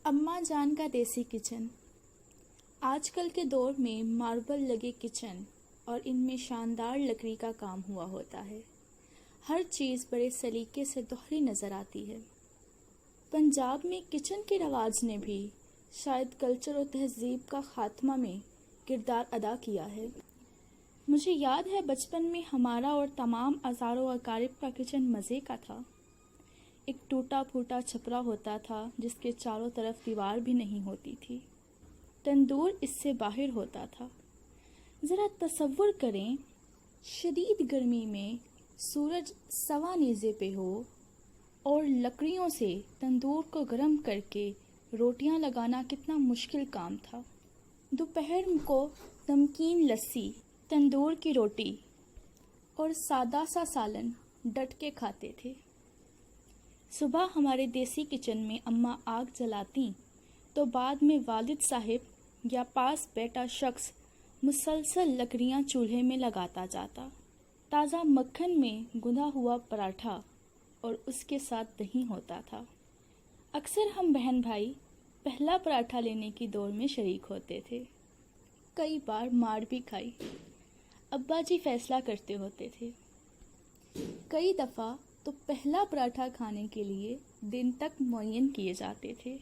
अम्मा जान का देसी किचन। आजकल के दौर में मार्बल लगे किचन और इनमें शानदार लकड़ी का काम हुआ होता है। हर चीज़ बड़े सलीके से दोहरी नज़र आती है। पंजाब में किचन के रवाज ने भी शायद कल्चर और तहजीब का खात्मा में किरदार अदा किया है। मुझे याद है बचपन में हमारा और तमाम अज़ारों अकारिब का किचन मज़े का था। एक टूटा फूटा छपरा होता था जिसके चारों तरफ दीवार भी नहीं होती थी। तंदूर इससे बाहर होता था। ज़रा तसव्वुर करें, शदीद गर्मी में सूरज सवा नेज़े पे हो और लकड़ियों से तंदूर को गर्म करके रोटियां लगाना कितना मुश्किल काम था। दोपहर को नमकीन लस्सी, तंदूर की रोटी और सादा सा सालन डट के खाते थे। सुबह हमारे देसी किचन में अम्मा आग जलाती तो बाद में वालिद साहिब या पास बैठा शख्स मुसलसल लकड़ियां चूल्हे में लगाता जाता। ताज़ा मक्खन में गुना हुआ पराठा और उसके साथ दही होता था। अक्सर हम बहन भाई पहला पराठा लेने की दौड़ में शरीक होते थे। कई बार मार भी खाई। अब्बा जी फैसला करते होते थे। कई दफ़ा तो पहला पराठा खाने के लिए दिन तक मुअय्यन किए जाते थे।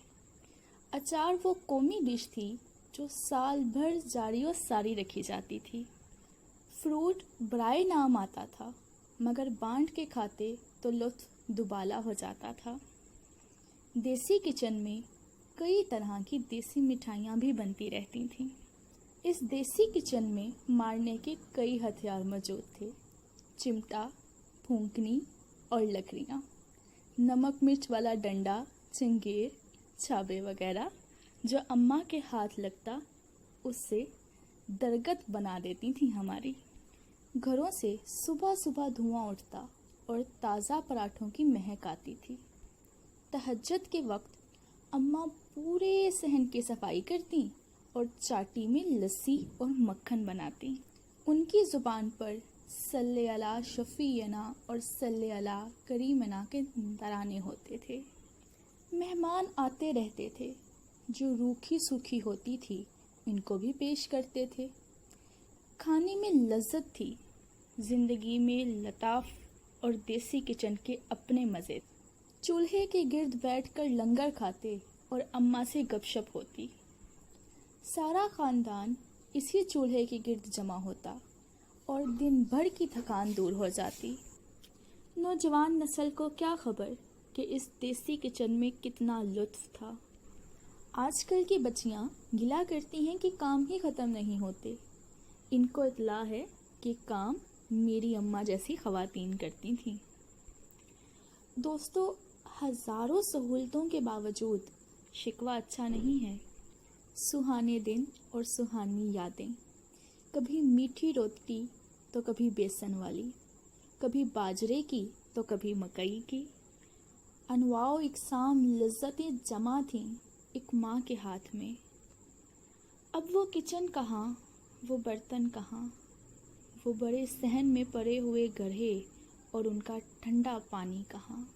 अचार वो कौमी डिश थी जो साल भर जारी और सारी रखी जाती थी। फ्रूट बराए नाम आता था मगर बांट के खाते तो लुत्फ दुबाला हो जाता था। देसी किचन में कई तरह की देसी मिठाइयाँ भी बनती रहती थीं। इस देसी किचन में मारने के कई हथियार मौजूद थे। चिमटा, फूंकनी और लकड़ियाँ, नमक मिर्च वाला डंडा, चिंगेर, छाबे वगैरह जो अम्मा के हाथ लगता उससे दरगत बना देती थी हमारी। घरों से सुबह सुबह धुआं उठता और ताज़ा पराठों की महक आती थी। तहज्जुद के वक्त अम्मा पूरे सहन की सफाई करती और चाटी में लस्सी और मक्खन बनाती। उनकी ज़ुबान पर सल्ले अला शफ़ीना और सल्ले अला करीमना के तराने होते थे। मेहमान आते रहते थे जो रूखी सूखी होती थी, इनको भी पेश करते थे। खाने में लज्जत थी, ज़िंदगी में लताफ और देसी किचन के अपने मज़े। चूल्हे के गिर्द बैठकर लंगर खाते और अम्मा से गपशप होती। सारा ख़ानदान इसी चूल्हे के गिर्द जमा होता और दिन भर की थकान दूर हो जाती। नौजवान नस्ल को क्या खबर कि इस देसी किचन में कितना लुत्फ़ था। आजकल की बच्चियां गिला करती हैं कि काम ही ख़त्म नहीं होते। इनको इत्तला है कि काम मेरी अम्मा जैसी ख़वातीन करती थीं। दोस्तों, हज़ारों सहूलतों के बावजूद शिकवा अच्छा नहीं है। सुहाने दिन और सुहानी यादें, कभी मीठी रोटी तो कभी बेसन वाली, कभी बाजरे की तो कभी मकई की। अनवाओ इकसाम लज्जतें जमा थीं एक माँ के हाथ में। अब वो किचन कहाँ, वो बर्तन कहाँ, वो बड़े सहन में पड़े हुए गढ़े और उनका ठंडा पानी कहाँ।